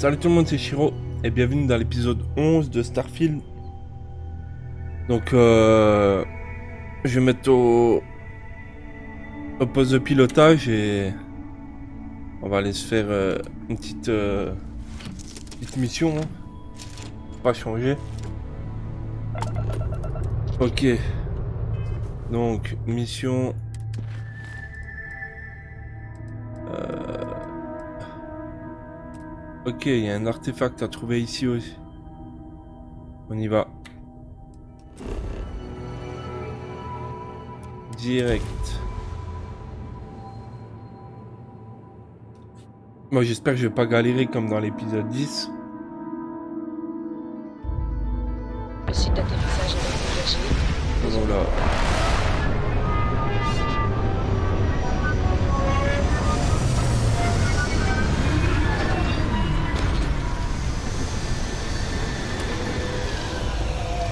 Salut tout le monde, c'est Shiro et bienvenue dans l'épisode 11 de Starfield. Donc je vais mettre au poste de pilotage et on va aller se faire une petite mission, hein. Pas changer. Ok. Donc mission. Ok, il y a un artefact à trouver ici aussi. On y va. Direct. Moi j'espère que je vais pas galérer comme dans l'épisode 10. Le site d'atterrissage est engagé. Voilà.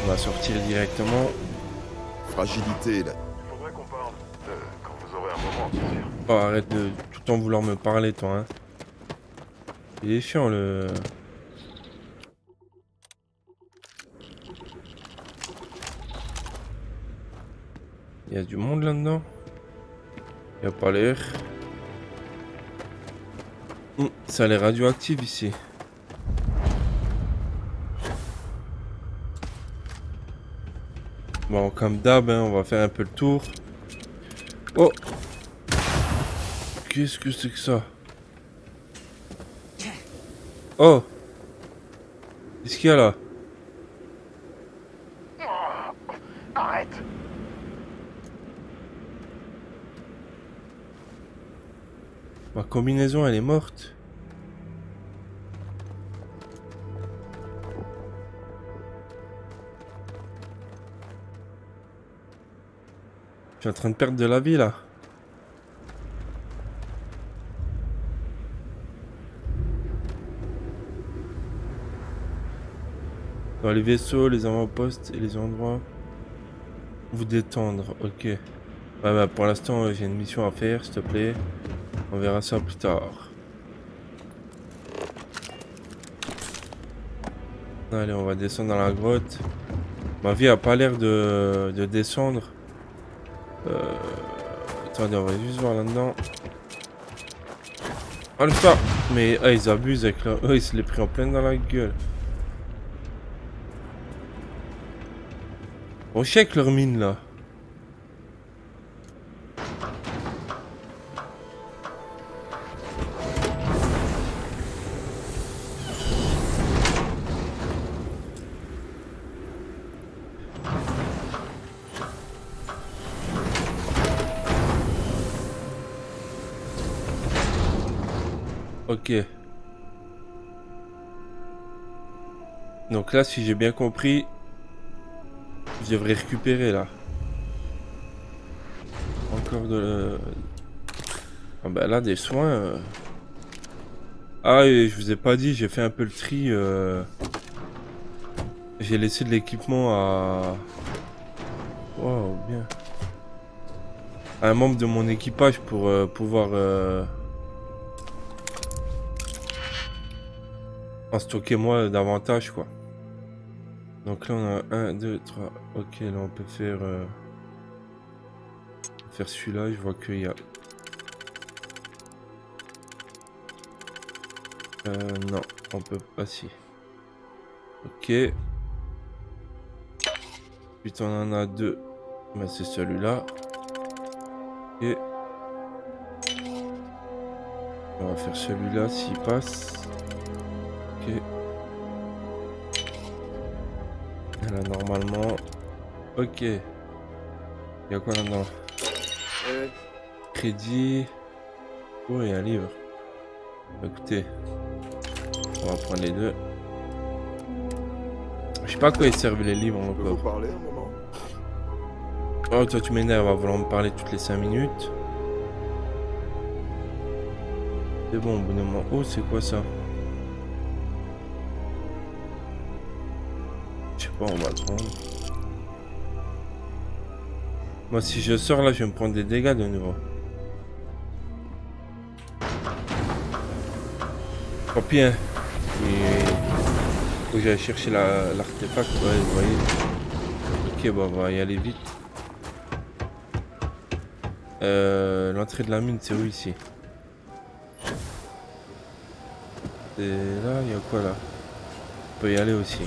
On va sortir directement. Fragilité, là. Il faudrait qu'on parle quand vous aurez un moment, bien sûr. Oh, arrête de tout le temps vouloir me parler, toi, hein. Il est chiant, le... Il y a du monde là-dedans. Il n'y a pas l'air. Ça a l'air radioactif ici. Bon, comme d'hab, hein, on va faire un peu le tour. Oh! Qu'est-ce que c'est que ça? Oh! Qu'est-ce qu'il y a là? Arrête! Ma combinaison, elle est morte. Je suis en train de perdre de la vie là. Dans les vaisseaux, les avant-postes et les endroits. Vous détendre, ok. Ouais, bah pour l'instant j'ai une mission à faire, s'il te plaît. On verra ça plus tard. Allez, on va descendre dans la grotte. Ma vie a pas l'air de descendre. Attendez, on va juste voir là-dedans. Alpha! Mais ah, ils abusent avec leur... Oh, ils se les pris en plein dans la gueule. On check leur mine là. Ok. Donc là, si j'ai bien compris, je devrais récupérer là. Encore de... Ah bah là, des soins. Ah, et je vous ai pas dit, j'ai fait un peu le tri. J'ai laissé de l'équipement à... Wow, bien. À un membre de mon équipage pour pouvoir... en stocker moi davantage, quoi. Donc là, on a 1, 2, 3. Ok, là, on peut faire... faire celui-là, je vois qu'il y a... non, on peut pas, si. Ok. Puis on en a 2. Mais c'est celui-là. Ok. On va faire celui-là s'il passe. Ok. Et là, normalement... Ok. Il y a quoi là-dedans? Crédit. Oh, il y a un livre. Écoutez. On va prendre les deux. Je sais pas à quoi ils servent les livres Je peux vous encore. parler un moment? Oh, toi tu m'énerves à vouloir me parler toutes les 5 minutes. C'est bon, au bout d'un moment. Oh, c'est quoi ça? Je sais pas, on va le prendre. Moi, si je sors là, je vais me prendre des dégâts de nouveau. Oh, bien. Faut que j'aille chercher l'artefact, ouais, vous voyez. Ok, bon, on va y aller vite. L'entrée de la mine, c'est où ici? Et là, il y a quoi là? On peut y aller aussi.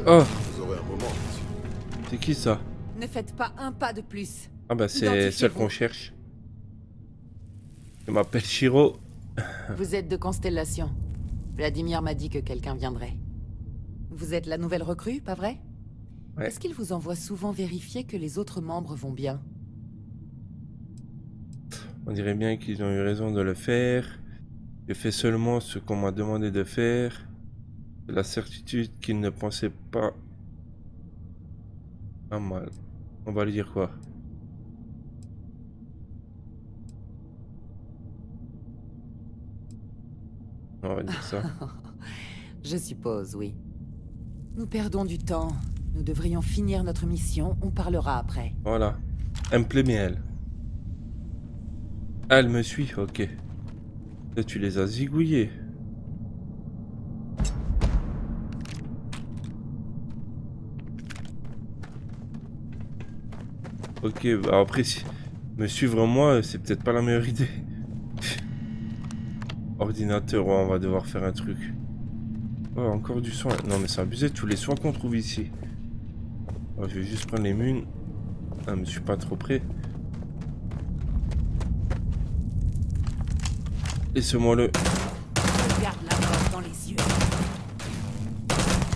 Oh! Vous aurez un moment, monsieur. C'est qui ça? Ne faites pas un pas de plus. Ah bah c'est Identifiez-vous. celle qu'on cherche. Je m'appelle Shiro. Vous êtes de Constellation. Vladimir m'a dit que quelqu'un viendrait. Vous êtes la nouvelle recrue, pas vrai? Ouais. Est-ce qu'il vous envoie souvent vérifier que les autres membres vont bien? On dirait bien qu'ils ont eu raison de le faire. J'ai fait seulement ce qu'on m'a demandé de faire. C'est la certitude qu'ils ne pensaient pas à mal. On va lui dire quoi? On va dire ça. Je suppose, oui. Nous perdons du temps. Nous devrions finir notre mission. On parlera après. Voilà. Elle me plaît bien, elle. Ah, elle me suit, ok. Là, tu les as zigouillés. Ok, bah après, si me suivre moi, c'est peut-être pas la meilleure idée. Ordinateur, ouais, on va devoir faire un truc. Oh, encore du soin. Non, mais c'est abusé, tous les soins qu'on trouve ici. Oh, je vais juste prendre les munes. Ah, mais je suis pas trop près. Laissez-moi-le. Regarde la mort dans les yeux.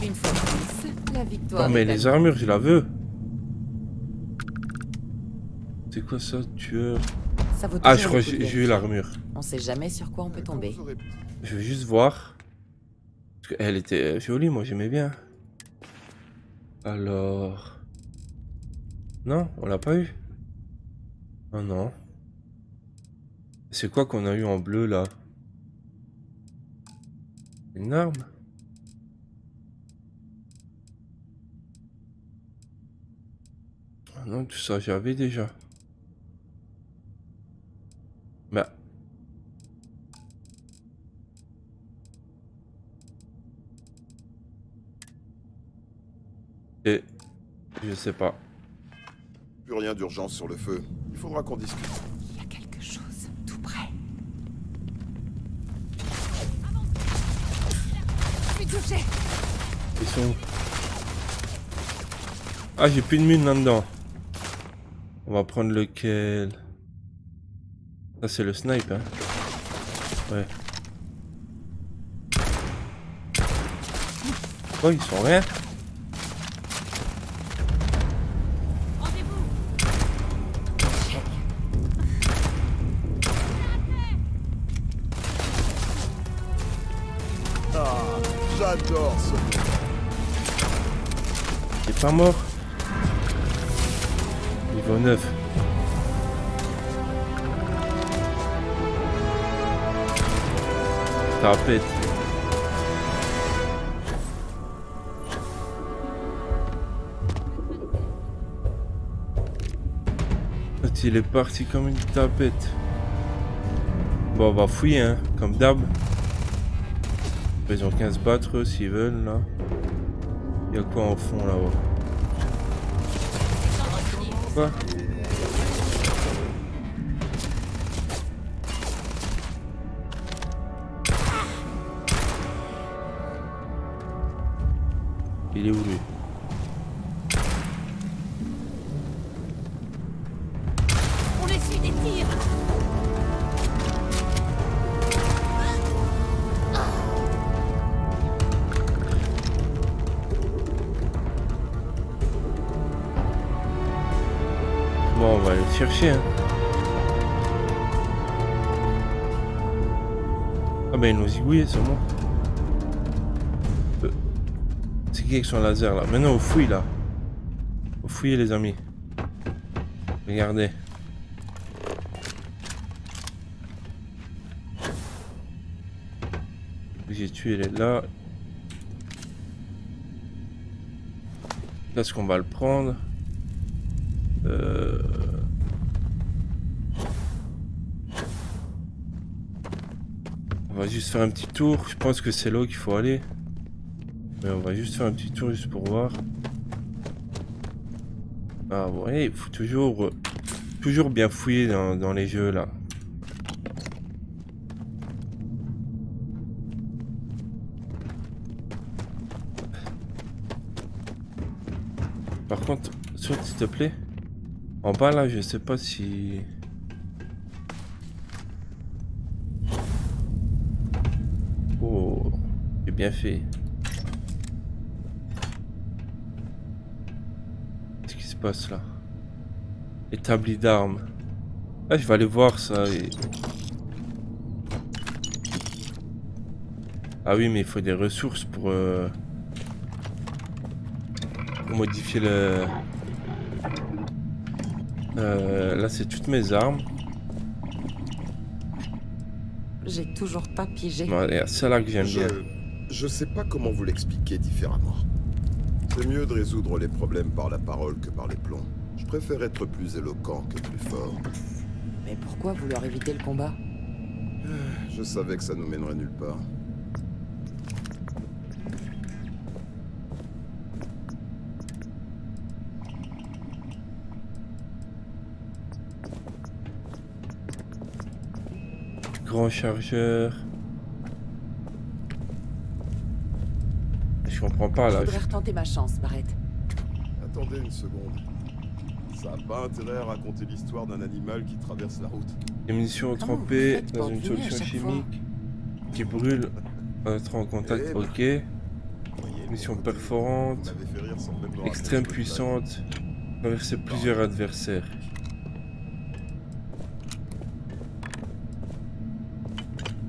Une fois de plus, la victoire. Oh, mais est à les nous. armures, je la veux. C'est quoi ça, tueur? Ça vaut Ah, toujours je crois le que coup de j'ai eu vérifier. l'armure. On sait jamais sur quoi on peut Quand tomber. vous aurez- Je vais juste voir. Parce qu'elle était jolie, moi j'aimais bien. Alors... Non, on l'a pas eu. Oh non. C'est quoi qu'on a eu en bleu là? Une arme? Ah non, tout ça j'avais déjà. Bah... Et... Je sais pas. Plus rien d'urgence sur le feu. Il faudra qu'on discute. Il y a quelque chose tout près. Je suis touché. Ils sont où? Ah, j'ai plus de mine là-dedans. On va prendre lequel? Ça, c'est le snipe, hein. Ouais. Oh, ils sont rien. Ah, j'adore ce... Il est pas mort. Niveau 9. Tapette. Il est parti comme une tapette. Bon, on va fouiller, hein, comme d'hab. Ils ont 15 battre eux, s'ils veulent, là. Il y a quoi en fond, là-haut? Quoi? Il est où, lui? On essuie des tirs. Bon, on va aller le chercher, hein. Ah ben, ils nous zigouillent, c'est bon. C'est qui avec son laser, là? Maintenant, on fouille, là. Faut fouiller, les amis. Regardez. J'ai tué, elle est là. Là, est-ce qu'on va le prendre? On va juste faire un petit tour. Je pense que c'est là qu'il faut aller. Mais on va juste faire un petit tour juste pour voir. Ah ouais, il faut toujours bien fouiller dans les jeux là. Par contre, saute s'il te plaît. En bas là, je sais pas si... Oh, j'ai bien fait. Qu'est-ce qui se passe là? Établi d'armes. Ah, je vais aller voir ça. Ah oui, mais il faut des ressources pour modifier le... là, c'est toutes mes armes. J'ai toujours pas pigé. Ouais, c'est là que j'aime bien. Je sais pas comment vous l'expliquer différemment. C'est mieux de résoudre les problèmes par la parole que par les plombs. Je préfère être plus éloquent que plus fort. Mais pourquoi vouloir éviter le combat? Je savais que ça nous mènerait nulle part. Grand chargeur. Je comprends pas là. Je voudrais retenter ma chance, Barrett. Attendez une seconde. Ça n'a pas intérêt à raconter l'histoire d'un animal qui traverse la route. Des munitions Comment trempées vous faites dans pour une deviner à solution chaque fois? chimique qui brûle en entrant en contact. Eh ben, Ok. Voyez, Mission de mon côté, perforante. vous m'avez fait rire sans même me rappeler Extrême ce que puissante. Traverser plusieurs adversaires.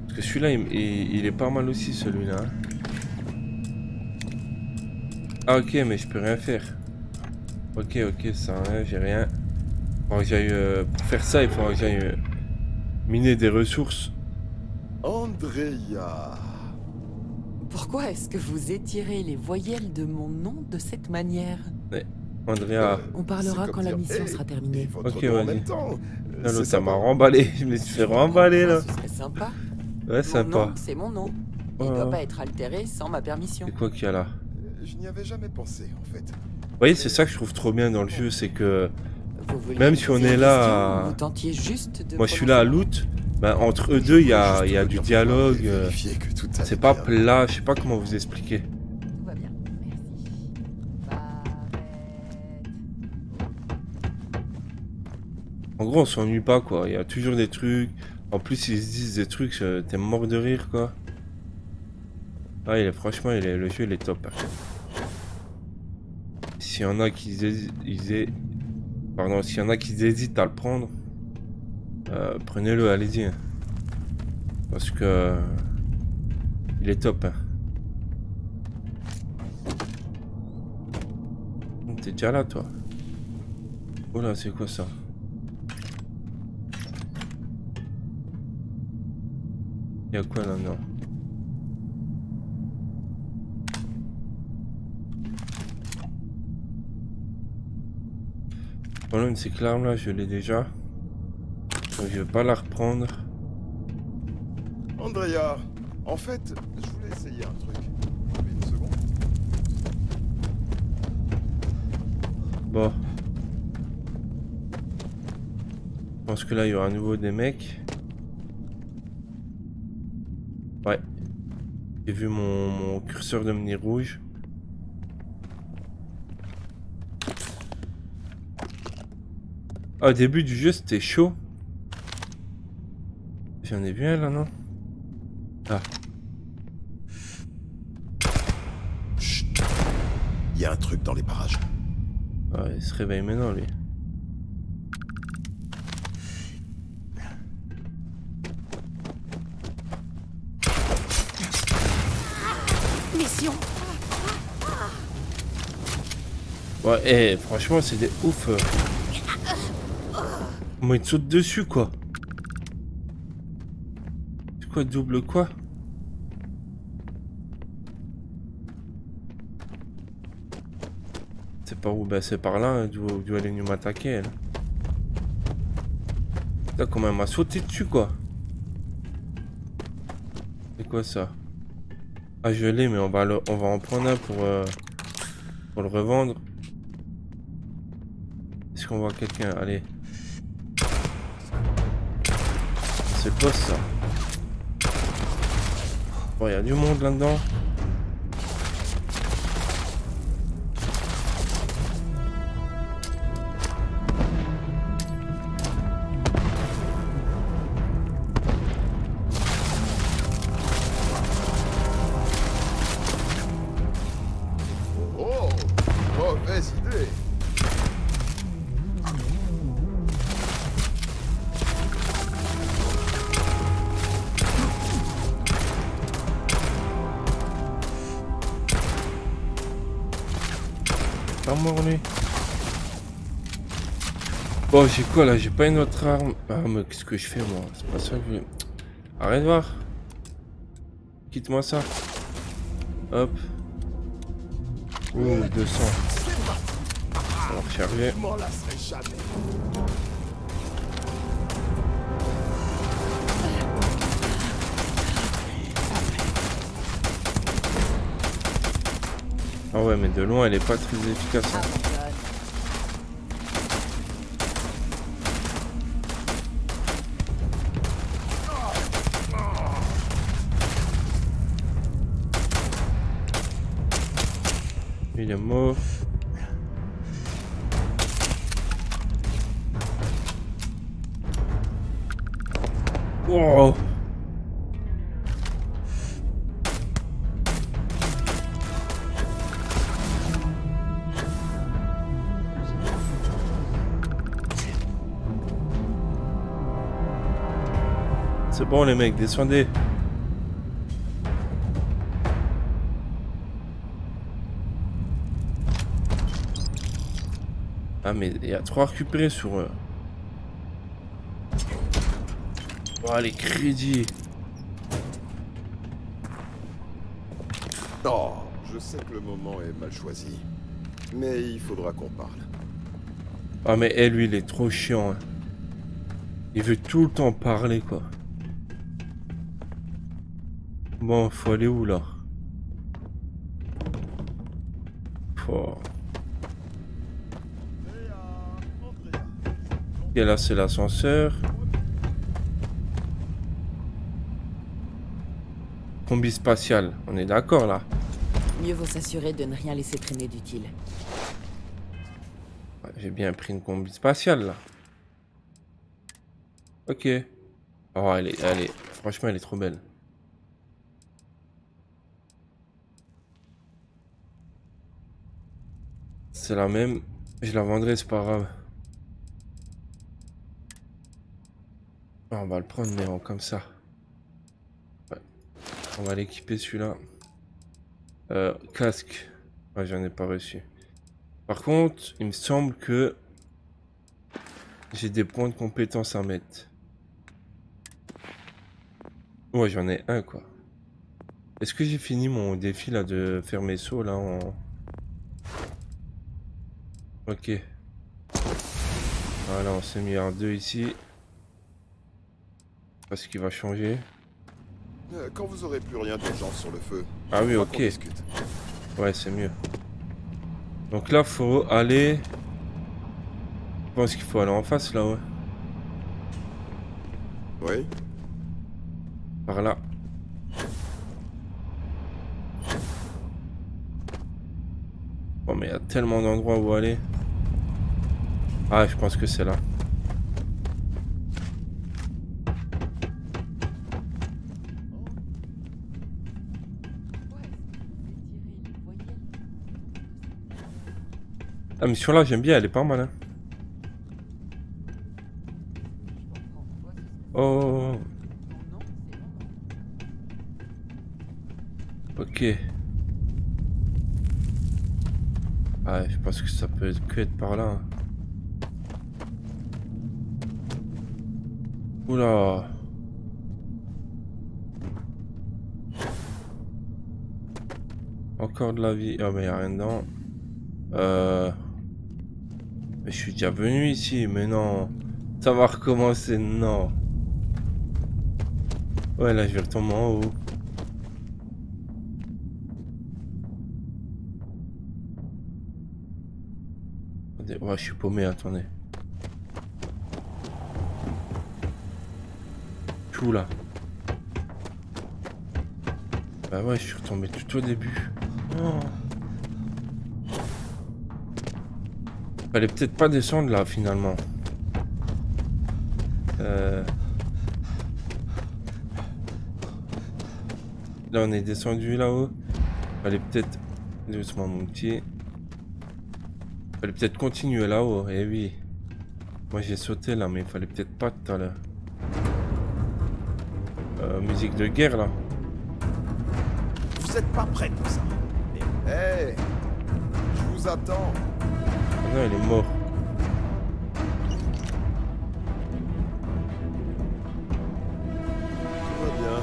Parce que celui-là, il est pas mal aussi, celui-là. Ah ok, mais je peux rien faire. Ok, ça, hein, j'ai rien. Faut que j'aille, pour faire ça, il faut que j'aille miner des ressources. Andrea. Pourquoi est-ce que vous étirez les voyelles de mon nom de cette manière? Andrea. On parlera C'est quand comme la dire, mission hey, sera terminée. et votre Ok, nom en vas-y. même temps. Là, C'est ça m'a sympa. remballé. Je me suis fait remballer là. Ce serait sympa. Ouais, Mon sympa. nom, c'est mon nom. Il Ouais. doit pas être altéré sans ma permission. C'est quoi qu'il y a là? Je n'y avais jamais pensé, en fait. Vous voyez, c'est ça que je trouve trop bien dans le jeu, c'est que Vous vouliez même me si on poser est une là question, à- vous tentiez juste de moi je suis là à loot, bah, entre eux deux il y a du dialogue, Vérifier que tout allait c'est pas bien. plat, je sais pas comment vous expliquer. Tout va bien. Merci. Barrett. En gros on s'ennuie pas quoi, il y a toujours des trucs, en plus ils se disent des trucs, t'es mort de rire quoi. Ah franchement le jeu il est top. S'il y en a qui s'il y en a qui hésitent à le prendre, prenez-le, allez-y. Parce que il est top. Hein. T'es déjà là toi. Oh là, c'est quoi ça? Il y a quoi là? Non. Le problème c'est que l'arme là je l'ai déjà. Donc je vais pas la reprendre. Andrea, en fait, je voulais essayer un truc. Vous avez une seconde? Bon. Je pense que là il y aura à nouveau des mecs. Ouais. J'ai vu mon curseur devenir rouge. Ah, au début du jeu c'était chaud. J'en ai vu un là, non? Ah. Chut. Il y a un truc dans les parages. Ah, il se réveille maintenant lui. Mission. Ouais, franchement c'est des ouf. Comment il te saute dessus quoi? C'est quoi, double quoi? C'est par où? Ben c'est par là, hein, d'où elle est venue m'attaquer elle. Putain, comment elle m'a sauté dessus quoi? quoi ça? Ah, je l'ai, mais on va en prendre un pour le revendre. Est-ce qu'on voit quelqu'un? Allez. C'est le boss ça. Bon, il y a du monde là-dedans. Oh, mauvaise idée. Pas mort lui. Bon, j'ai quoi là? J'ai pas une autre arme. Ah, mais qu'est-ce que je fais moi? C'est pas ça que je veux. Arrête de voir. Quitte-moi ça. Hop. Ouh, 200. On va recharger. Je m'en lasserai jamais. Ah ouais, mais de loin, elle est pas très efficace. Hein. Il est mort. Wow. C'est bon les mecs, descendez. Ah mais il y a 3 récupérés sur eux. Oh les crédits. Oh, je sais que le moment est mal choisi. Mais il faudra qu'on parle. Ah mais elle, lui, il est trop chiant. Hein. Il veut tout le temps parler quoi. Bon, faut aller où là? Faut... Et là c'est l'ascenseur. Combi spatial, on est d'accord là? Mieux vaut s'assurer de ne rien laisser traîner d'utile. Ouais, j'ai bien pris une combi spatiale là. Ok. Oh elle est, franchement elle est trop belle. C'est la même, je la vendrai, c'est pas grave. Oh, on va le prendre mais comme ça. Ouais. On va l'équiper celui-là. Casque. Ouais, j'en ai pas reçu. Par contre, il me semble que j'ai des points de compétence à mettre. Ouais, j'en ai un quoi. Est-ce que j'ai fini mon défi là de faire mes sauts là en... Ok. Voilà, on s'est mis en 2 ici. Parce qu'il va changer. Quand vous aurez plus rien d'urgence sur le feu. Ah oui, ok. Ouais, c'est mieux. Donc là, faut aller... Je pense qu'il faut aller en face là, ouais. Oui. Par là. Bon, mais il y a tellement d'endroits où aller. Ah, je pense que c'est là. La mission là, j'aime bien, elle est pas mal. Hein. Oh. Ok. Ah, je pense que ça peut que être par là. Hein. Oula. Encore de la vie. Ah, mais y a rien dedans. Mais je suis déjà venu ici, mais non. Ça va recommencer, non. Ouais, là, je vais retomber en haut. Ouais, je suis paumé, attendez. Tout là. Bah ouais, je suis retombé tout au début. Oh. Fallait peut-être pas descendre là finalement. Là on est descendu là-haut. Fallait peut-être... Doucement mon petit. Fallait peut-être continuer là-haut, eh oui. Moi j'ai sauté là, mais il fallait peut-être pas tout à l'heure. Musique de guerre là. Vous êtes pas prêts pour ça. Hé, je vous attends. Ah non, il est mort. Tout va bien.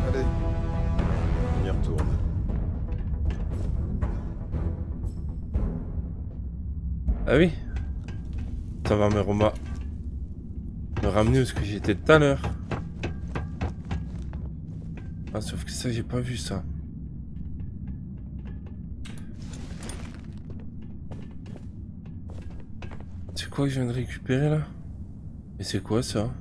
Allez, on y retourne. Ah oui. Ça va me ramener où ce que j'étais tout à l'heure. Ah, sauf que ça, j'ai pas vu ça. C'est quoi que je viens de récupérer là? Et c'est quoi ça?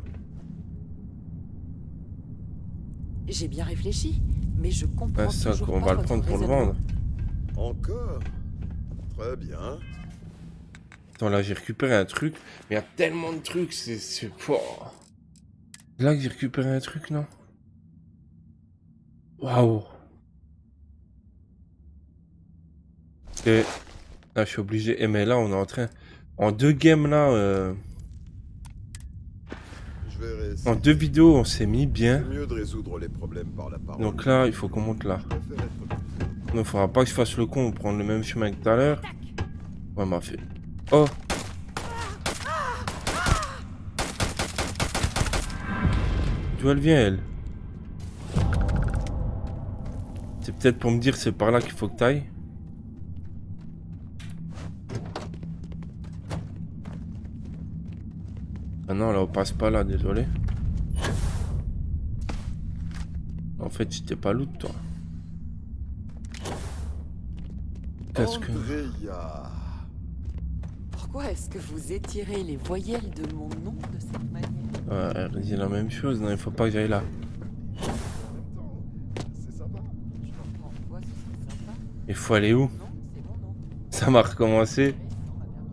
J'ai bien réfléchi, mais je comprends Ah, ça, toujours on pas va le votre prendre pour le raisonnement. vendre. Encore? Très bien. Attends, là, j'ai récupéré un truc. Mais il y a tellement de trucs, c'est fort. Là que j'ai récupéré un truc, non? Waouh. Et là, je suis obligé. Et mais là, on est en train... En 2 games, là... Je vais En 2 vidéos, on s'est mis C'est bien. mieux de résoudre les problèmes par la parole. Donc là, il faut qu'on monte là. Je préfère être plus... Donc, faudra pas que je fasse le con ou prendre le même chemin que tout à l'heure. Ouais, m'a fait... Oh! D'où elle vient, elle? C'est peut-être pour me dire c'est par là qu'il faut que t'ailles. Ah non, là on passe pas là, désolé. En fait, j'étais pas loot, toi. Qu'est-ce que... Andrea. Pourquoi est-ce que vous étirez les voyelles de mon nom de cette manière? Ouais, elle dit la même chose, non, il faut pas que j'aille là. C'est sympa. En quoi ce serait sympa? Il faut aller où? Non, c'est mon nom. Ça m'a recommencé.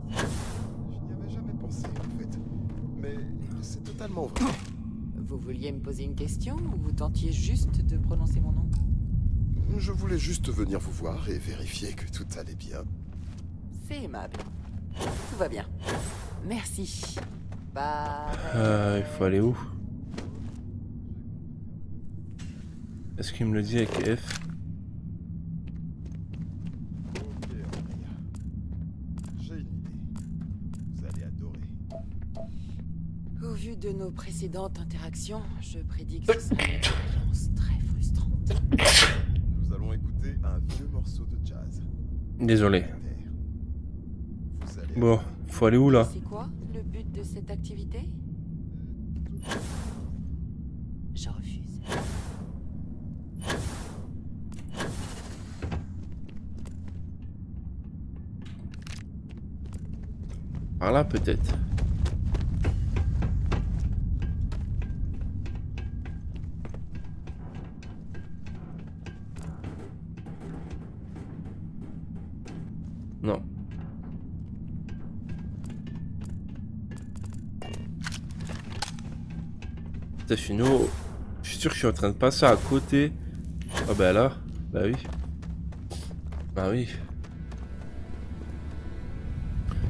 Mais sans ma permission. Je n'y avais jamais pensé, en fait. Mais c'est totalement vrai. Vous vouliez me poser une question ou vous tentiez juste de prononcer mon nom? Je voulais juste venir vous voir et vérifier que tout allait bien. C'est aimable. Tout va bien. Merci. Bah... Il faut aller où? Est-ce qu'il me le dit avec F? Ok, Andrea. J'ai une idée. Vous allez adorer. Au vu de nos précédentes interactions, je prédis que ce sera une expérience très frustrante. Nous allons écouter un vieux morceau de jazz. Désolé. Vous allez Bon, faut aller où là? C'est quoi le but de cette activité? Je refuse. Par là peut-être. Non. Putain, je suis nouveau. Je suis sûr que je suis en train de passer à côté. Ah bah là. Bah oui. Bah oui.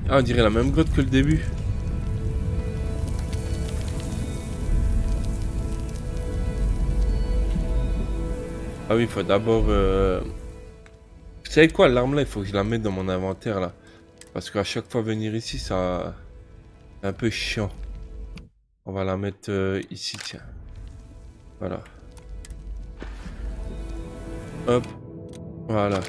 Ah, on dirait la même grotte que le début. Ah oui, il faut d'abord... Vous savez quoi, l'arme là, il faut que je la mette dans mon inventaire là. Parce qu'à chaque fois venir ici, ça... C'est un peu chiant. On va la mettre ici, tiens. Voilà. Hop. Voilà.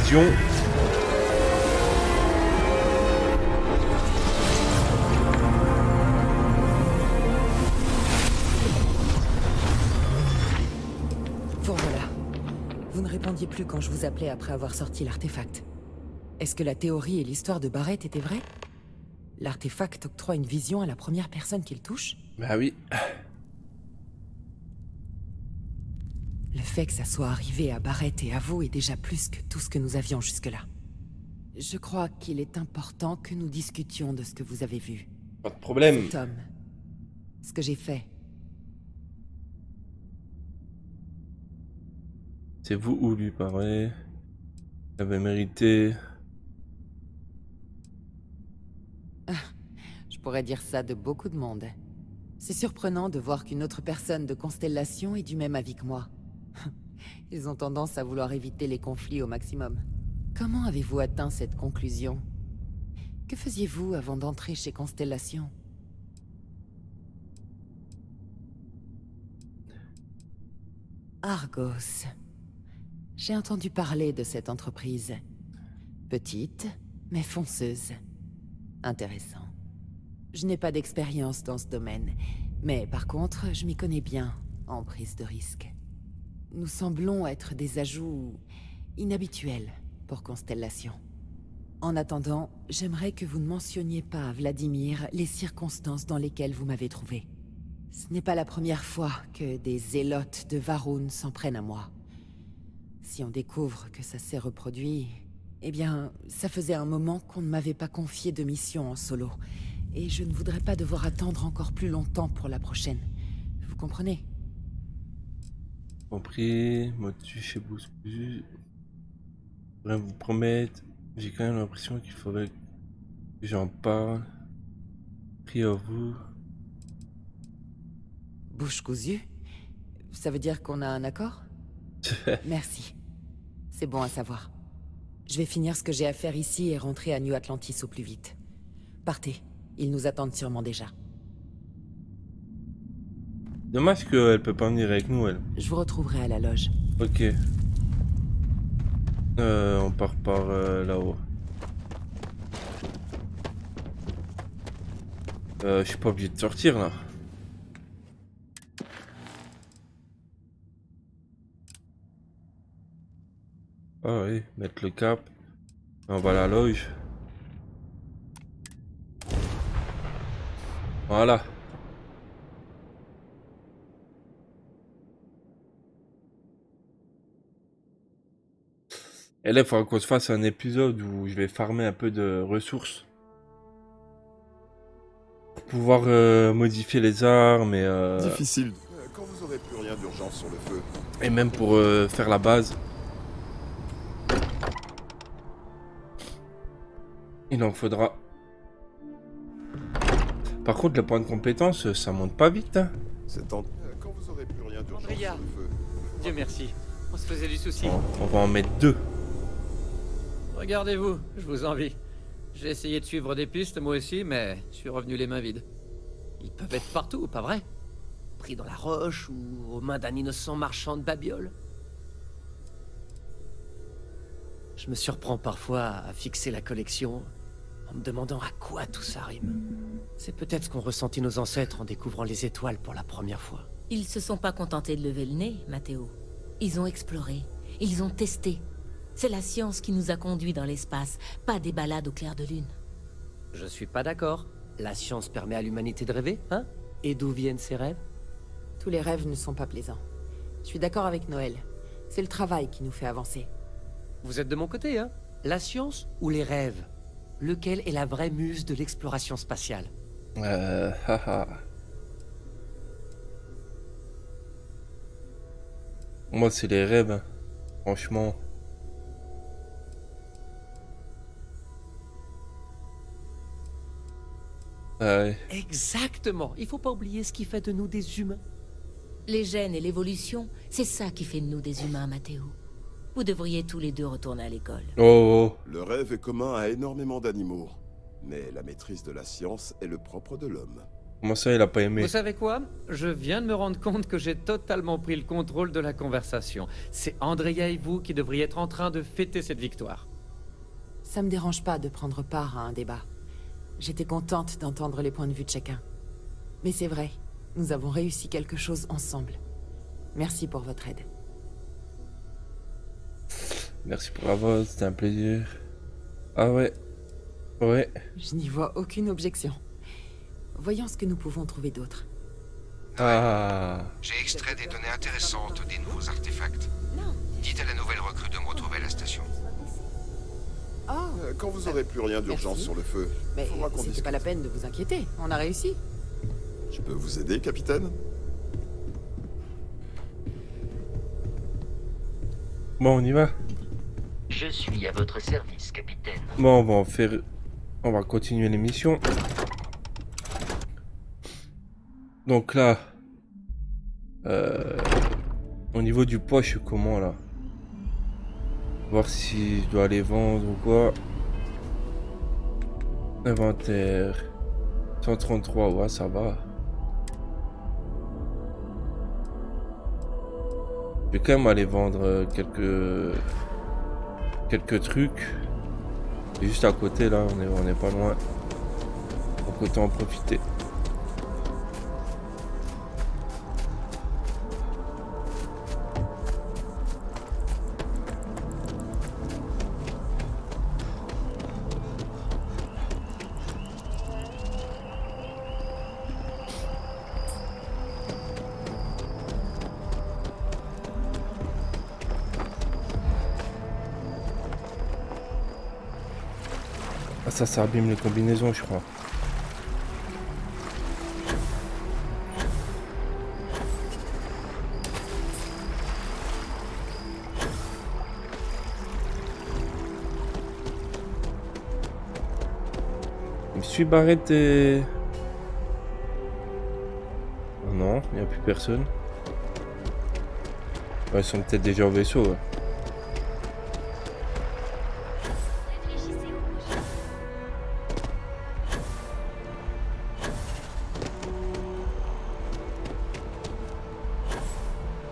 Vision. Vous ne répondiez plus quand je vous appelais après avoir sorti l'artefact. Est-ce que la théorie et l'histoire de Barrett étaient vraies? L'artefact octroie une vision à la première personne qu'il touche? Bah oui. Le fait que ça soit arrivé à Barrett et à vous est déjà plus que tout ce que nous avions jusque-là. Je crois qu'il est important que nous discutions de ce que vous avez vu. Pas de problème. Cet homme. Ce que j'ai fait. C'est vous ou lui, pareil. Il avait mérité. Je pourrais dire ça de beaucoup de monde. C'est surprenant de voir qu'une autre personne de Constellation est du même avis que moi. Ils ont tendance à vouloir éviter les conflits au maximum. Comment avez-vous atteint cette conclusion? Que faisiez-vous avant d'entrer chez Constellation? Argos. J'ai entendu parler de cette entreprise. Petite, mais fonceuse. Intéressant. Je n'ai pas d'expérience dans ce domaine, mais par contre, je m'y connais bien en prise de risque. Nous semblons être des ajouts inhabituels pour Constellation. En attendant, j'aimerais que vous ne mentionniez pas à Vladimir les circonstances dans lesquelles vous m'avez trouvé. Ce n'est pas la première fois que des zélotes de Va'ruun s'en prennent à moi. Si on découvre que ça s'est reproduit, eh bien, ça faisait un moment qu'on ne m'avait pas confié de mission en solo. Et je ne voudrais pas devoir attendre encore plus longtemps pour la prochaine. Vous comprenez? Compris, motus chez Bouscu. Je voudrais vous promettre, j'ai quand même l'impression qu'il faudrait que j'en parle. Prie à vous. Bouche cousue? Ça veut dire qu'on a un accord? Merci. C'est bon à savoir. Je vais finir ce que j'ai à faire ici et rentrer à New Atlantis au plus vite. Partez, ils nous attendent sûrement déjà. Dommage qu'elle peut pas venir avec nous, elle. Je vous retrouverai à la loge. Ok. On part par là-haut. Je suis pas obligé de sortir là. Ah oui, mettre le cap. On va à la loge. Voilà. Et là, il faudra qu'on se fasse un épisode où je vais farmer un peu de ressources. Pour pouvoir modifier les armes et... Difficile. Quand vous aurez plus rien d'urgence sur le feu. Et même pour faire la base. Il en faudra. Par contre, le point de compétence, ça monte pas vite. Hein. Quand vous aurez plus rien d'urgence Andrea. sur le feu. Dieu merci. On se faisait du souci. Bon, on va en mettre 2. Regardez-vous, je vous envie. J'ai essayé de suivre des pistes moi aussi, mais je suis revenu les mains vides. Ils peuvent être partout, pas vrai? Pris dans la roche ou aux mains d'un innocent marchand de babioles. Je me surprends parfois à fixer la collection en me demandant à quoi tout ça rime. C'est peut-être ce qu'ont ressenti nos ancêtres en découvrant les étoiles pour la première fois. Ils se sont pas contentés de lever le nez, Mathéo. Ils ont exploré, ils ont testé. C'est la science qui nous a conduits dans l'espace, pas des balades au clair de lune. Je suis pas d'accord. La science permet à l'humanité de rêver, hein? Et d'où viennent ces rêves? Tous les rêves ne sont pas plaisants. Je suis d'accord avec Noël. C'est le travail qui nous fait avancer. Vous êtes de mon côté, hein? La science ou les rêves? Lequel est la vraie muse de l'exploration spatiale? Haha. Moi, c'est les rêves, hein. Franchement. Ouais. Exactement. Il faut pas oublier ce qui fait de nous des humains. Les gènes et l'évolution, c'est ça qui fait de nous des humains, Mathéo. Vous devriez tous les deux retourner à l'école. Oh, oh. Le rêve est commun à énormément d'animaux. Mais la maîtrise de la science est le propre de l'homme. Comment ça, il a pas aimé? Vous savez quoi? Je viens de me rendre compte que j'ai totalement pris le contrôle de la conversation. C'est Andrea et vous qui devriez être en train de fêter cette victoire. Ça me dérange pas de prendre part à un débat. J'étais contente d'entendre les points de vue de chacun. Mais c'est vrai, nous avons réussi quelque chose ensemble. Merci pour votre aide. Merci pour la vote, c'était un plaisir. Ah ouais. Ouais. Je n'y vois aucune objection. Voyons ce que nous pouvons trouver d'autre. Ah. J'ai extrait des données intéressantes des nouveaux artefacts. Dites à la nouvelle recrue de me retrouver à la station. Oh, Quand vous aurez plus rien d'urgence Merci. sur le feu, mais faudra qu'on c'était discute. pas la peine de vous inquiéter. On a réussi. Je peux vous aider, capitaine? Bon, on y va. Je suis à votre service, capitaine. Bon, on va continuer l'émission. Donc là, au niveau du poids, je suis comment là? Voir si je dois les vendre ou quoi. Inventaire 133, ouais, ça va. Je vais quand même aller vendre quelques trucs. Et juste à côté là, on est pas loin. Donc autant en profiter. Ah ça abîme les combinaisons je crois. Je me suis barré de... Oh non, il n'y a plus personne. Ouais, ils sont peut-être déjà au vaisseau. Ouais.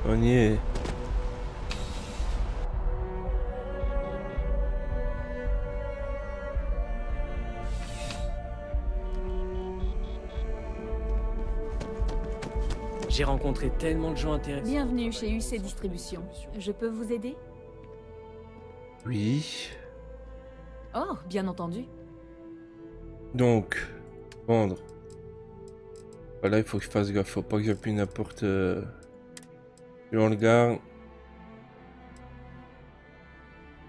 On y est. J'ai rencontré tellement de gens intéressants. Bienvenue chez UC Distribution. Je peux vous aider? Oui. Oh, bien entendu. Donc, vendre. Voilà, il faut que je fasse gaffe. Faut pas que j'appuie n'importe... Et on le garde.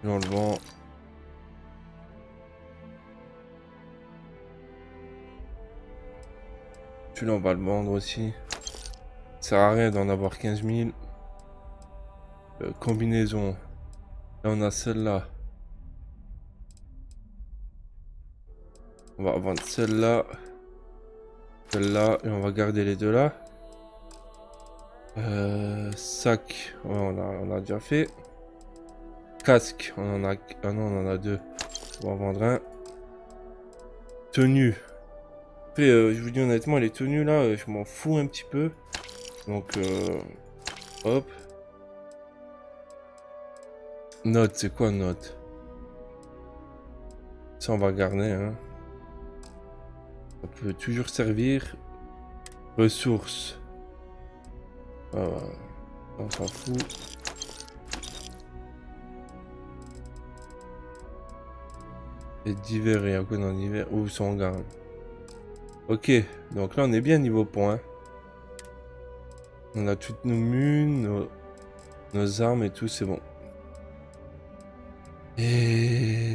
Et on le vend. Celui-là, on va le vendre aussi. Ça sert à rien d'en avoir 15 000. Combinaison. Là, on a celle-là. On va vendre celle-là. Celle-là. Et on va garder les deux là. Sac. Ouais, on a déjà fait. Casque. On en a... Ah non, on en a deux. On va en vendre un. Tenue. Après, je vous dis honnêtement, les tenues là, je m'en fous un petit peu. Donc, hop. Note, c'est quoi note? Ça, on va garder, hein. Ça peut toujours servir. Ressources. On s'en fout. Et divers, et à quoi dans divers? Où sont on garde? Ok, donc là on est bien niveau points. On a toutes nos munes, nos armes et tout, c'est bon. Et...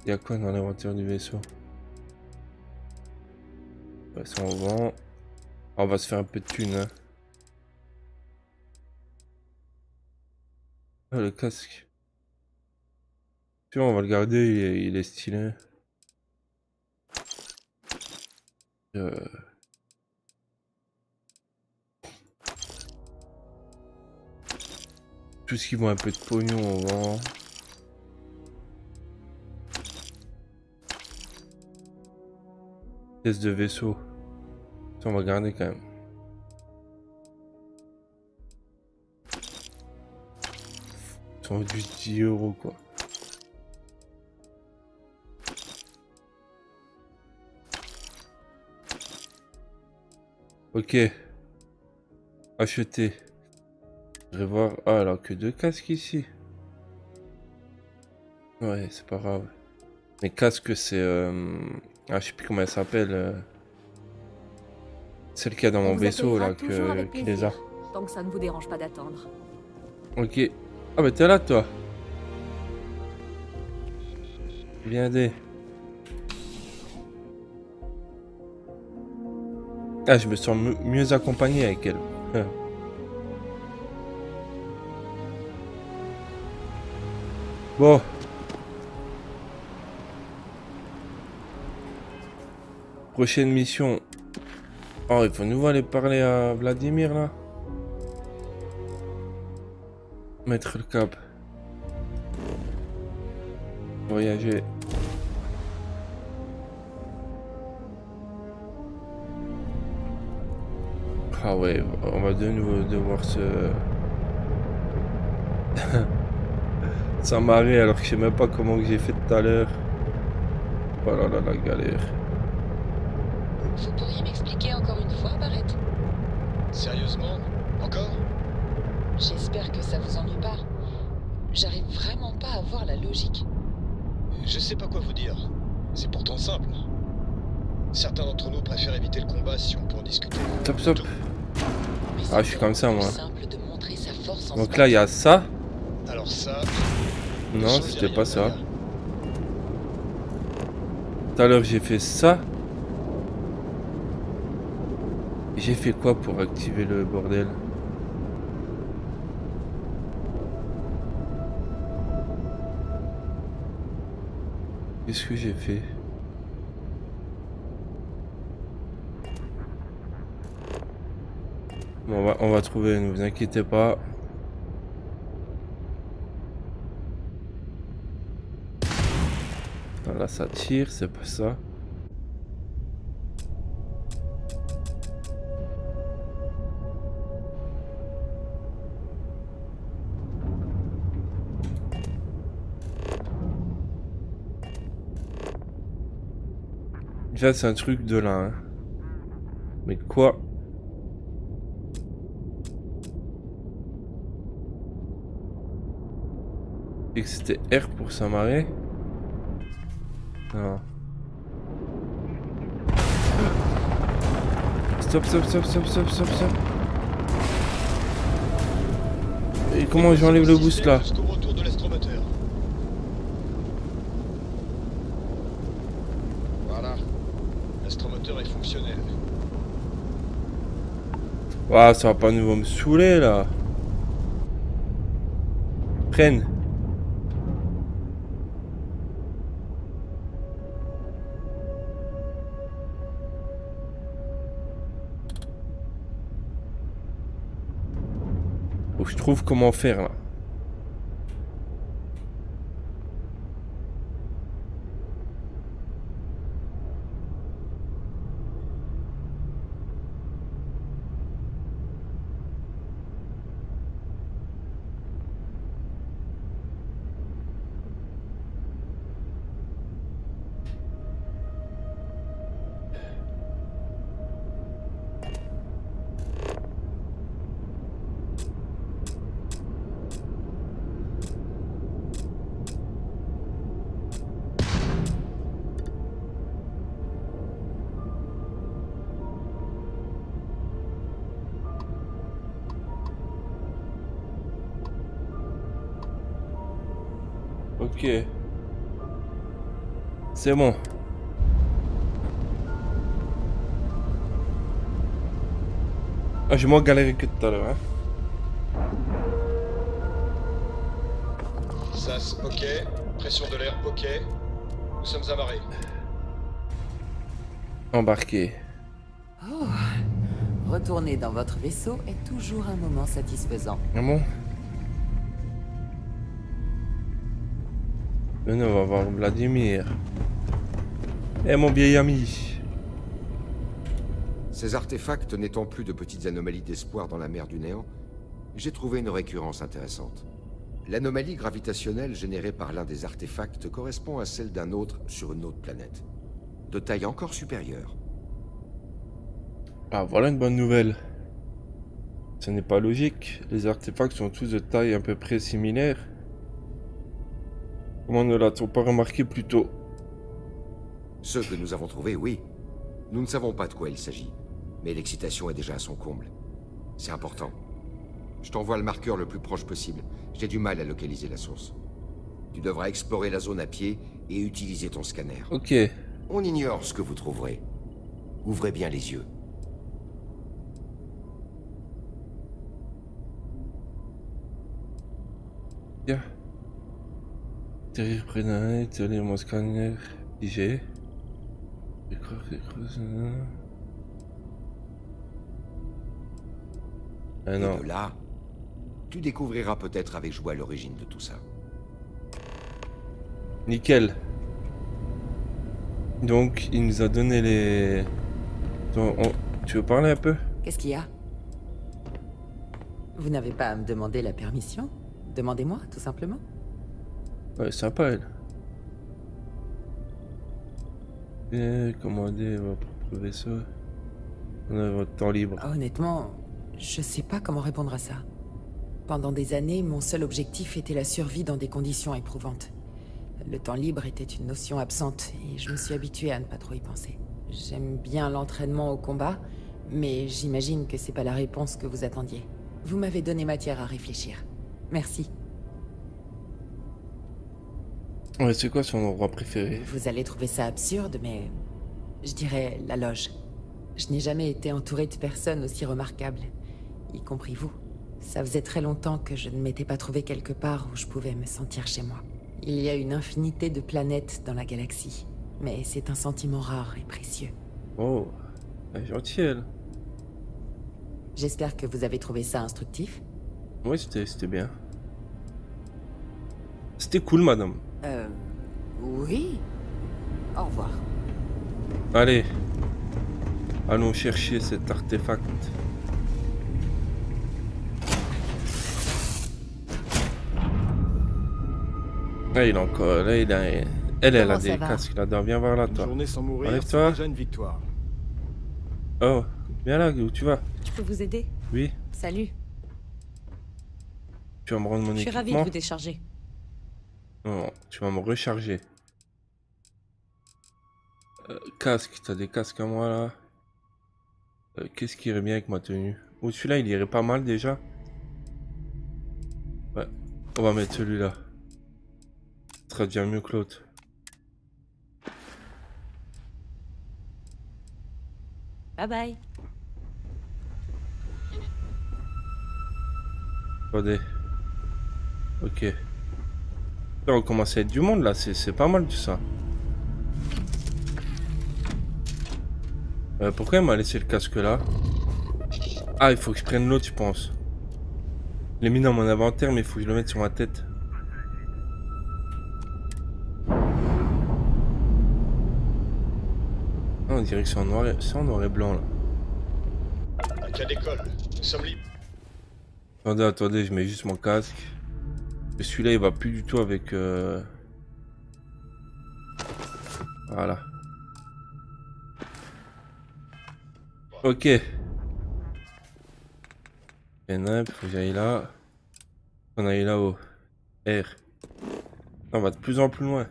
il y a quoi dans l'inventaire du vaisseau? Ouais, ça on vend. On va se faire un peu de thunes, hein. Ah, le casque. Tu vois, on va le garder, il est stylé. Tout ce qui vaut un peu de pognon, on vend. Pièce de vaisseau. Ça, on va garder quand même. Ils sont juste 10 € quoi. Ok. Acheter. Je vais voir. Ah, alors que deux casques ici. Ouais, c'est pas grave. Mais casque, c'est... Ah, je sais plus comment elle s'appelle. Celle qu'il y a dans On mon vous vaisseau, accueillera là, toujours avec qui les a. plaisir, tant que ça ne vous dérange pas d'attendre. Ok. Ah bah t'es là, toi. Viens aider. Ah, je me sens mieux accompagné avec elle. Bon. Prochaine mission. Oh, il faut nous aller parler à Vladimir, là. Mettre le cap. Voyager. Ah ouais, on va de nouveau devoir s'amarrer alors que je sais même pas comment que j'ai fait tout à l'heure. Oh là là, la galère. Vous pourriez m'expliquer encore une fois, Barrett? Sérieusement? Encore? J'espère que ça vous ennuie pas. J'arrive vraiment pas à voir la logique. Je sais pas quoi vous dire. C'est pourtant simple. Certains d'entre nous préfèrent éviter le combat si on peut en discuter. Stop, stop. Ah, je suis comme ça, moi. Simple de montrer sa force en Donc là, il y a ça. Alors ça... Non, c'était pas ça. Tout à l'heure, j'ai fait ça. J'ai fait quoi pour activer le bordel? Qu'est-ce que j'ai fait? Bon, on va trouver, ne vous inquiétez pas. Là, ça tire, c'est pas ça. Déjà, c'est un truc de là. Hein. Mais quoi? Et que c'était R pour s'amarrer? Non. Stop, stop, stop, stop, stop, stop, stop. Et comment j'enlève le boost là? Jusqu'au retour de l'astromoteur. Voilà. L'astromoteur est fonctionnel. Ouah, ça va pas nouveau me saouler là. Prenne. Faut que je trouve comment faire là. Ok. C'est bon. Ah, j'ai moins galéré que tout à l'heure, hein. SAS, ok. Pression de l'air, ok. Nous sommes amarrés. Embarqué. Oh, retourner dans votre vaisseau est toujours un moment satisfaisant. Ah bon? Venez, on va voir Vladimir. Eh mon vieil ami. Ces artefacts n'étant plus de petites anomalies d'espoir dans la mer du néant, j'ai trouvé une récurrence intéressante. L'anomalie gravitationnelle générée par l'un des artefacts correspond à celle d'un autre sur une autre planète, de taille encore supérieure. Ah, voilà une bonne nouvelle. Ce n'est pas logique. Les artefacts sont tous de taille à peu près similaire. Comment ne l'a-t-on pas remarqué plus tôt? Ceux que nous avons trouvés, oui. Nous ne savons pas de quoi il s'agit, mais l'excitation est déjà à son comble. C'est important. Je t'envoie le marqueur le plus proche possible. J'ai du mal à localiser la source. Tu devras explorer la zone à pied et utiliser ton scanner. Ok. On ignore ce que vous trouverez. Ouvrez bien les yeux. Bien. Atterrir près d'un étalé mon scanner figé. Et de là, tu découvriras peut-être avec joie l'origine de tout ça. Nickel. Donc, il nous a donné les... Tu veux parler un peu? Qu'est-ce qu'il y a? Vous n'avez pas à me demander la permission? Demandez-moi, tout simplement. Ouais, sympa, elle. Et commandez votre propre vaisseau. On a votre temps libre. Honnêtement, je sais pas comment répondre à ça. Pendant des années, mon seul objectif était la survie dans des conditions éprouvantes. Le temps libre était une notion absente et je me suis habitué à ne pas trop y penser. J'aime bien l'entraînement au combat, mais j'imagine que c'est pas la réponse que vous attendiez. Vous m'avez donné matière à réfléchir. Merci. Ouais, c'est quoi son endroit préféré? Vous allez trouver ça absurde, mais... je dirais la loge. Je n'ai jamais été entouré de personnes aussi remarquables, y compris vous. Ça faisait très longtemps que je ne m'étais pas trouvé quelque part où je pouvais me sentir chez moi. Il y a une infinité de planètes dans la galaxie, mais c'est un sentiment rare et précieux. Oh, elle est gentille, elle. J'espère que vous avez trouvé ça instructif. Oui, c'était bien. C'était cool, madame. Oui. Au revoir. Allez. Allons chercher cet artefact. Là, il a encore... Là, il a... Elle a des casques là-dedans. Viens voir là, toi. Une journée sans mourir, c'est déjà une victoire. Oh, viens là, où tu vas? Je peux vous aider? Oui. Salut. Tu vas me rendre mon équipement? Je suis ravie de vous décharger. Non, tu vas me recharger. Casque, t'as des casques à moi là. Qu'est-ce qui irait bien avec ma tenue? Oh, celui-là, il irait pas mal déjà. Ouais, on va mettre celui-là. Ce sera déjà mieux que l'autre. Bye bye. Attendez. Ok. Là, on commence à être du monde là, c'est pas mal tout ça. Pourquoi elle m'a laissé le casque là? Ah, il faut que je prenne l'autre, je pense. Je l'ai mis dans mon inventaire, mais il faut que je le mette sur ma tête. Ah, on dirait que c'est en noir et blanc là. Un cas d'école, nous sommes libres. Attendez, je mets juste mon casque. Celui-là, il va plus du tout avec... Voilà. Ok. Et nap, faut que j'aille là. On aille là-haut. R. On va de plus en plus loin.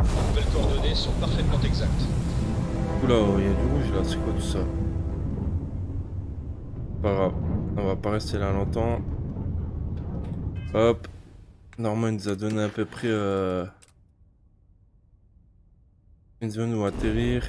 Les nouvelles coordonnées sont parfaitement exactes. Oula, il y a du rouge là, c'est quoi tout ça? Pas grave, on va pas rester là longtemps. Hop. Norman nous a donné à peu près une zone où atterrir.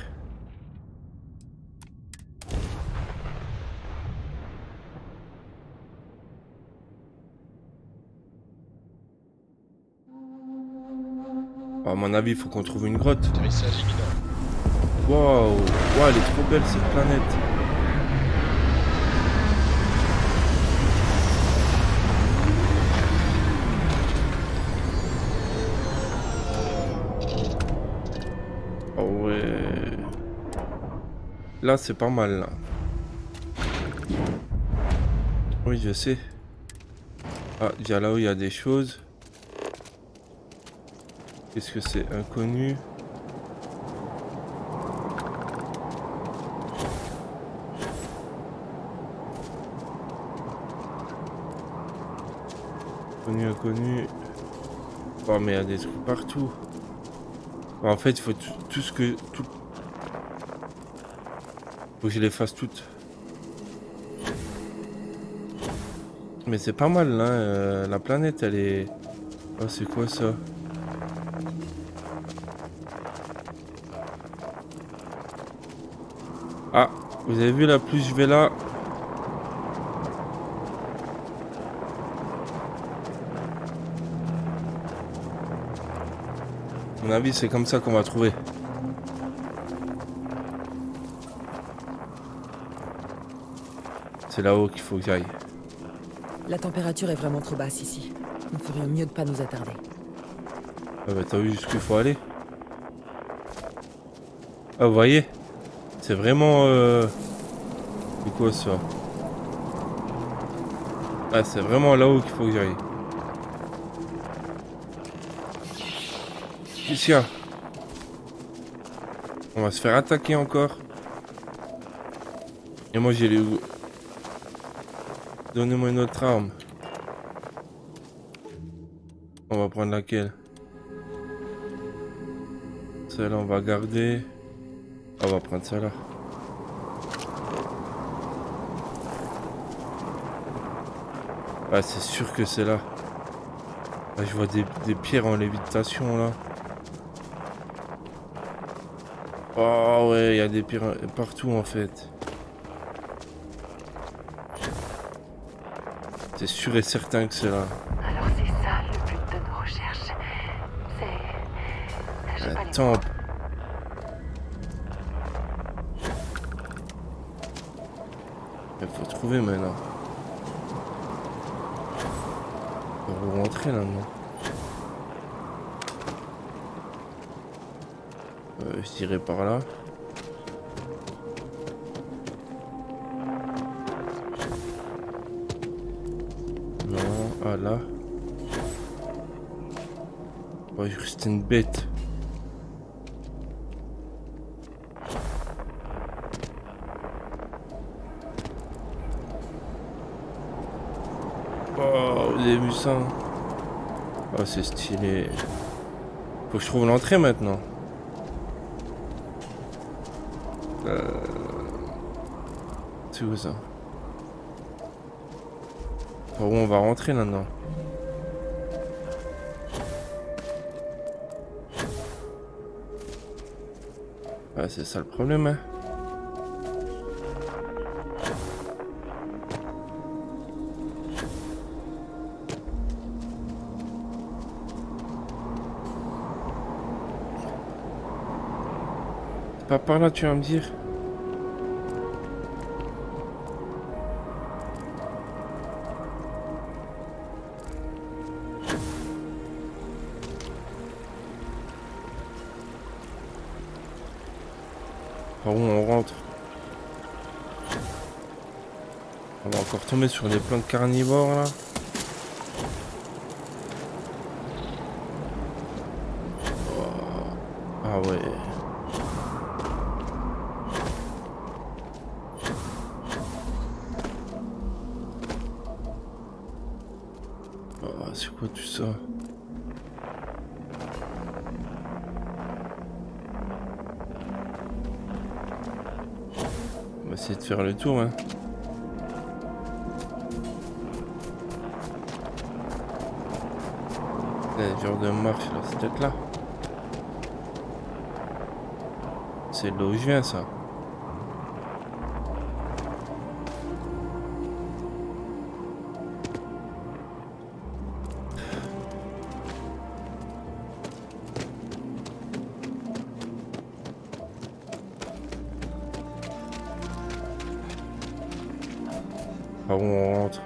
À mon avis, il faut qu'on trouve une grotte. Atterrissage imminent. Waouh, wow, elle est trop belle cette planète. Oh ouais. Là, c'est pas mal là. Oui, je sais. Ah, déjà là où il y a des choses. Qu'est-ce que c'est? Inconnu. Inconnu. Oh mais il y a des trucs partout. En fait, il faut tout ce que... Faut que je les fasse toutes. Mais c'est pas mal là, la planète elle est... Oh c'est quoi ça? Ah, vous avez vu là, plus je vais là... À mon avis c'est comme ça qu'on va trouver. C'est là-haut qu'il faut que j'aille. La température est vraiment trop basse ici. Nous ferions mieux de pas nous attarder. Ah bah t'as vu jusqu'où il faut aller? Ah vous voyez? C'est vraiment... C'est quoi ça? Ah c'est vraiment là-haut qu'il faut que j'aille. Qu'est-ce qu'il y a? On va se faire attaquer encore. Et moi j'ai les... Donnez-moi une autre arme. On va prendre laquelle? Celle-là on va garder. On va prendre celle-là. Ah c'est sûr que c'est là. Ah, je vois des pierres en lévitation là. Oh ouais, il y a des pierres partout en fait. C'est sûr et certain que c'est là. Alors c'est ça le but de nos recherches. C'est... Attends. Il faut trouver maintenant. On va rentrer là-dedans. Je dirais par là. Non, ah là. Oh, c'était une bête. Oh, vous avez vu ça? Oh, c'est stylé. Faut que je trouve l'entrée maintenant. C'est où ça? Par où on va rentrer là-dedans? Ah, c'est ça le problème, hein? C'est pas par là, tu vas me dire? Par où on rentre? On va encore tomber sur des plantes carnivores là. Oh. Ah ouais. Oh, c'est quoi tout ça? On va essayer de faire le tour, hein. La genre de marche là, c'est peut-être là. C'est là où je viens ça. Par où on rentre?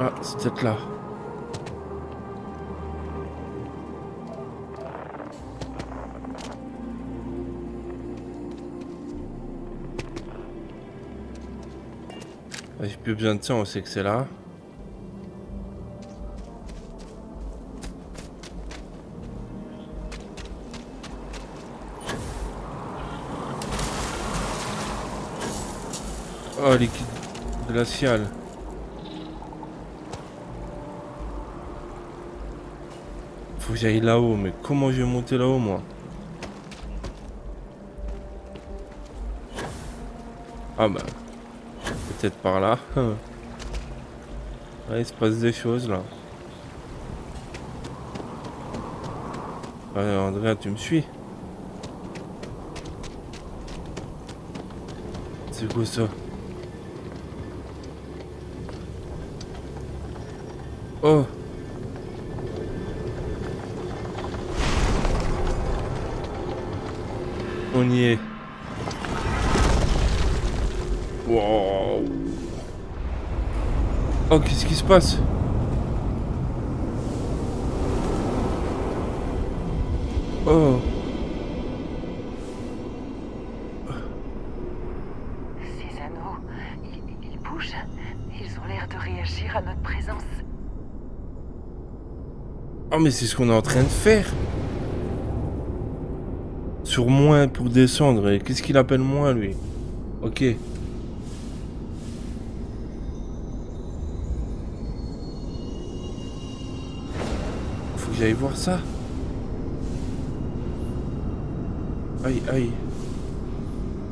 Ah, c'est peut-être là. J'ai plus besoin de ça, on sait que c'est là. Oh, liquide glacial. Faut que j'aille là-haut, mais comment je vais monter là-haut, moi? Ah bah, peut-être par là. Ouais, il se passe des choses là. Ouais, Andrea, tu me suis? C'est quoi ça? Oh! On y est. Wow. Oh, qu'est-ce qui se passe? Oh. Ces anneaux, ils bougent. Ils ont l'air de réagir à notre présence. Oh, mais c'est ce qu'on est en train de faire. Sur moins pour descendre. Et qu'est-ce qu'il appelle moins, lui? Ok. Faut que j'aille voir ça. Aïe, aïe.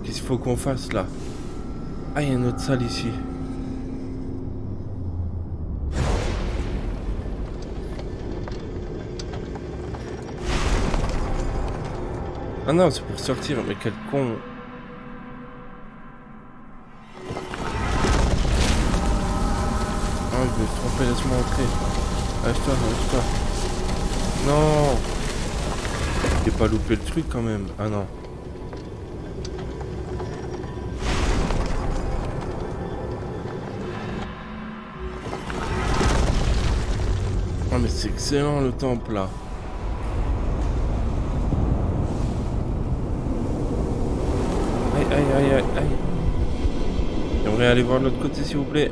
Qu'est-ce qu'il faut qu'on fasse, là? Ah, il y a une autre salle ici. Ah non, c'est pour sortir, mais quel con. Ah, je me suis trompé, laisse-moi entrer. Lâche-toi, lâche-toi. Non. J'ai pas loupé le truc quand même. Ah non. Ah mais c'est excellent le temple là. Aïe, aïe. J'aimerais aller voir de l'autre côté s'il vous plaît.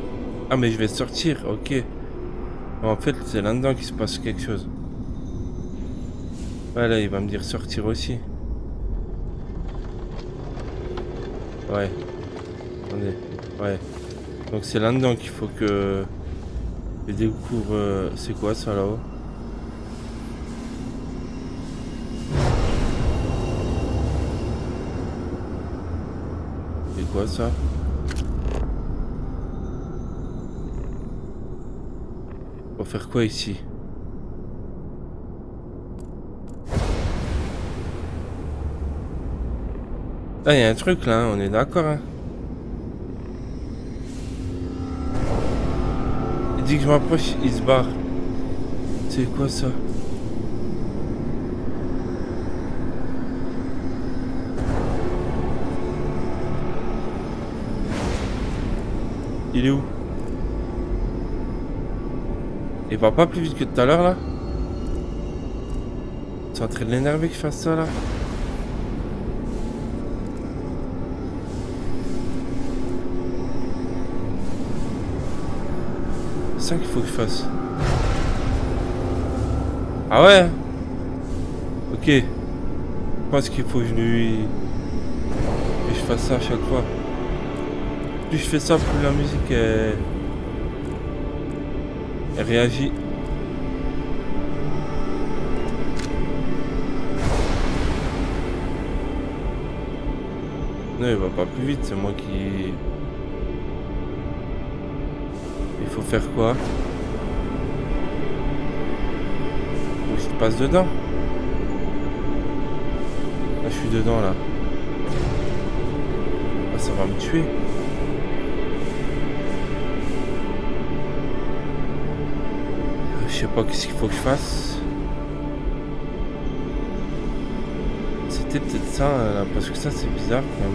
Ah mais je vais sortir, ok. En fait c'est là-dedans qu'il se passe quelque chose. Ouais là il va me dire sortir aussi. Ouais. Attendez. Ouais. Donc c'est là-dedans qu'il faut que je découvre... c'est quoi ça là-haut? C'est quoi ça? On va faire quoi ici? Ah, il y a un truc là, hein, on est d'accord, hein? Il dit que je m'approche, il se barre. C'est quoi ça? Il est où? Il va pas plus vite que tout à l'heure là? C'est en train de l'énerver que je fasse ça là? C'est ça qu'il faut que je fasse. Ah ouais? Ok. Je pense qu'il faut que je fasse ça à chaque fois. Plus je fais ça, plus la musique elle réagit. Non, il va pas plus vite, c'est moi qui... Il faut faire quoi? Faut que je passe dedans. Là, je suis dedans, là. Ah, ça va me tuer. Je sais pas qu'est-ce qu'il faut que je fasse. C'était peut-être ça, là, parce que ça, c'est bizarre, quand même.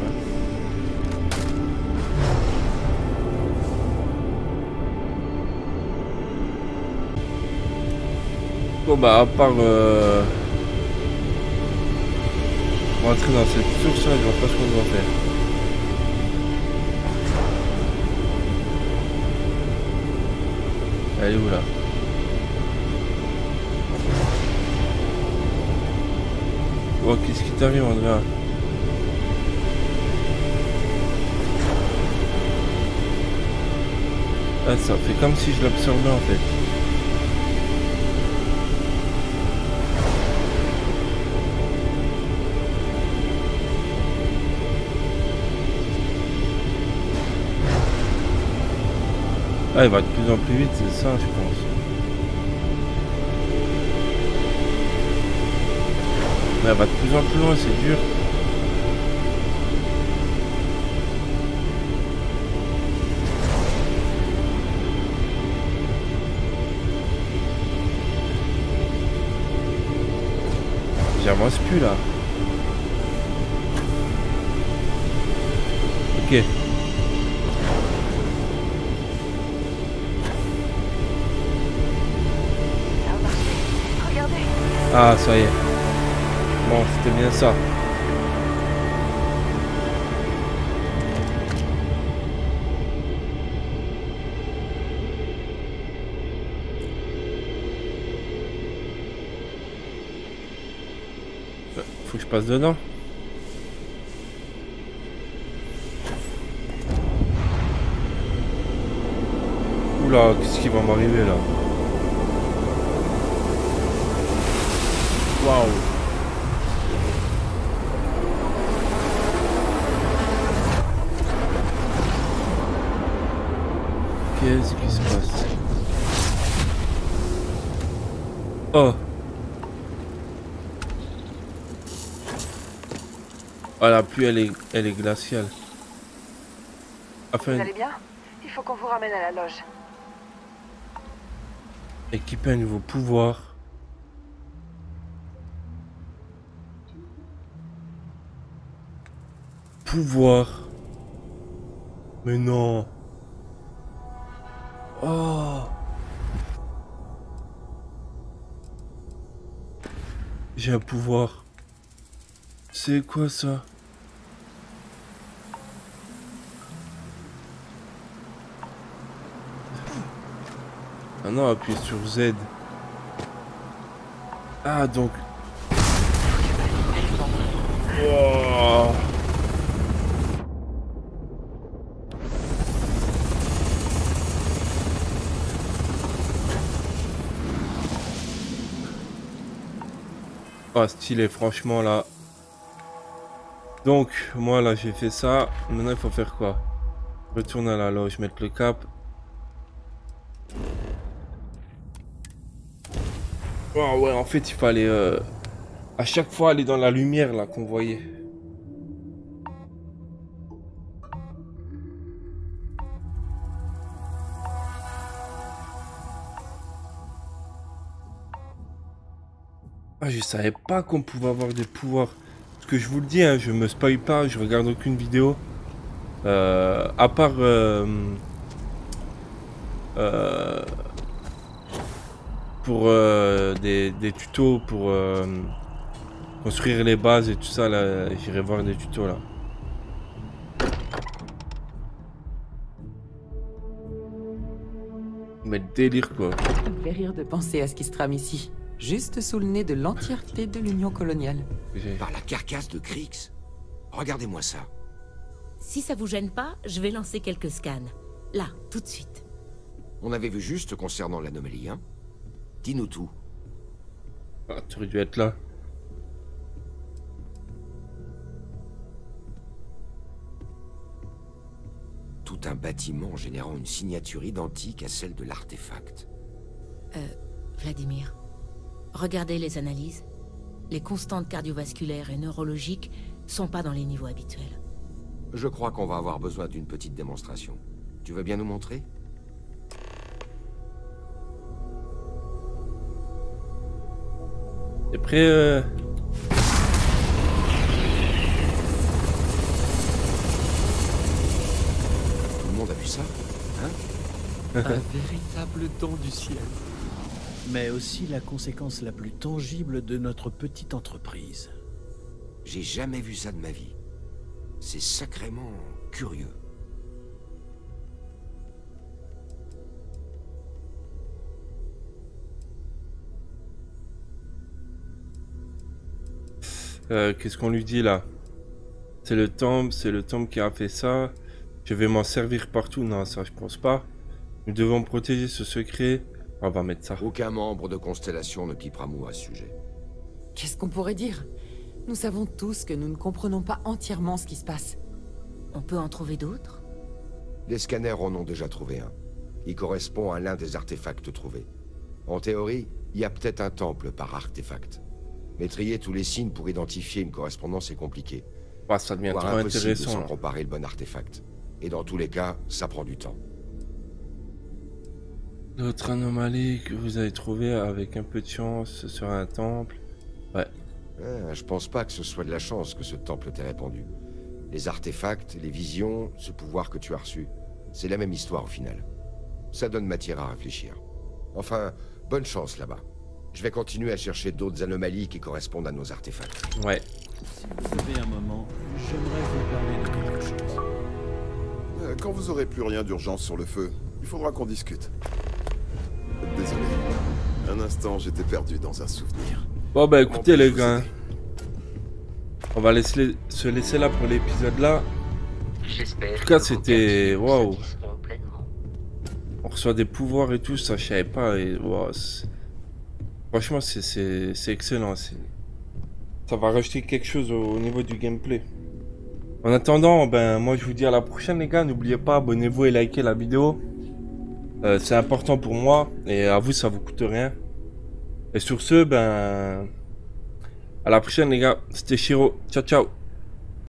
Bon bah à part rentrer dans cette source là, je vois pas ce qu'on doit faire. Elle est où là? Oh, qu'est-ce qui t'arrive, Andrea? Ah, ça fait comme si je l'absorbais en fait. Ah, il va de plus en plus vite, c'est ça, je pense. Mais elle va de plus en plus loin, c'est dur. J'avance plus là. Ok. Ah, ça y est. Bon, c'était bien ça. Faut que je passe dedans. Oula, qu'est-ce qui va m'arriver là? Waouh. Qu'est-ce qui se passe? Oh. Ah, la pluie, elle est glaciale. Enfin, vous allez bien? Il faut qu'on vous ramène à la loge. Équiper un nouveau pouvoir. Pouvoir. Mais non. Oh. J'ai un pouvoir. C'est quoi ça? Ah non, appuie sur Z. Ah donc. Oh. Ah, stylé, franchement là. Donc, moi là j'ai fait ça. Maintenant il faut faire quoi? Retourner à la loge, mettre le cap. Oh ouais, en fait il fallait à chaque fois aller dans la lumière là qu'on voyait. Ah, je savais pas qu'on pouvait avoir des pouvoirs. Parce que je vous le dis, hein, je me spoil pas, je regarde aucune vidéo. À part pour des tutos pour construire les bases et tout ça, là, j'irai voir des tutos là. Mais délire quoi. Ça me fait rire de penser à ce qui se trame ici. Juste sous le nez de l'entièreté de l'Union coloniale. Par la carcasse de Krix. Regardez-moi ça. Si ça vous gêne pas, je vais lancer quelques scans. Là, tout de suite. On avait vu juste concernant l'anomalie, hein? Dis-nous tout. Ah, tu aurais dû être là. Tout un bâtiment générant une signature identique à celle de l'artefact. Vladimir, regardez les analyses. Les constantes cardiovasculaires et neurologiques sont pas dans les niveaux habituels. Je crois qu'on va avoir besoin d'une petite démonstration. Tu veux bien nous montrer? T'es prêt Tout le monde a vu ça, hein? Un véritable don du ciel. Mais aussi la conséquence la plus tangible de notre petite entreprise. J'ai jamais vu ça de ma vie. C'est sacrément curieux. Qu'est-ce qu'on lui dit là? C'est le temple qui a fait ça. Je vais m'en servir partout. Non, ça je pense pas. Nous devons protéger ce secret. On va mettre ça. Aucun membre de Constellation ne pipera mot à ce sujet. Qu'est-ce qu'on pourrait dire? Nous savons tous que nous ne comprenons pas entièrement ce qui se passe. On peut en trouver d'autres? Les scanners en ont déjà trouvé un. Il correspond à l'un des artefacts trouvés. En théorie, il y a peut-être un temple par artefact. Mais trier tous les signes pour identifier une correspondance est compliqué. Ah, ça devient trop impossible intéressant. de s'en comparer le bon artefact. Et dans tous les cas, ça prend du temps. D'autres anomalies que vous avez trouvées avec un peu de chance, ce sera un temple. Ouais. Je pense pas que ce soit de la chance que ce temple t'ait répandu. Les artefacts, les visions, ce pouvoir que tu as reçu, c'est la même histoire au final. Ça donne matière à réfléchir. Enfin, bonne chance là-bas. Je vais continuer à chercher d'autres anomalies qui correspondent à nos artefacts. Ouais. Si vous avez un moment, j'aimerais vous parler de quelque chose. Quand vous aurez plus rien d'urgence sur le feu, il faudra qu'on discute. Désolé. Un instant, j'étais perdu dans un souvenir. Bon bah écoutez les gars. On va se laisser là pour l'épisode là. En tout cas c'était... Waouh. On reçoit des pouvoirs et tout, ça je savais pas. Et... Wow, franchement c'est excellent. Ça va rajouter quelque chose au niveau du gameplay. En attendant, ben moi je vous dis à la prochaine les gars. N'oubliez pas, abonnez-vous et likez la vidéo. C'est important pour moi. Et à vous ça vous coûte rien. Et sur ce, ben... à la prochaine les gars. C'était Shiro. Ciao ciao.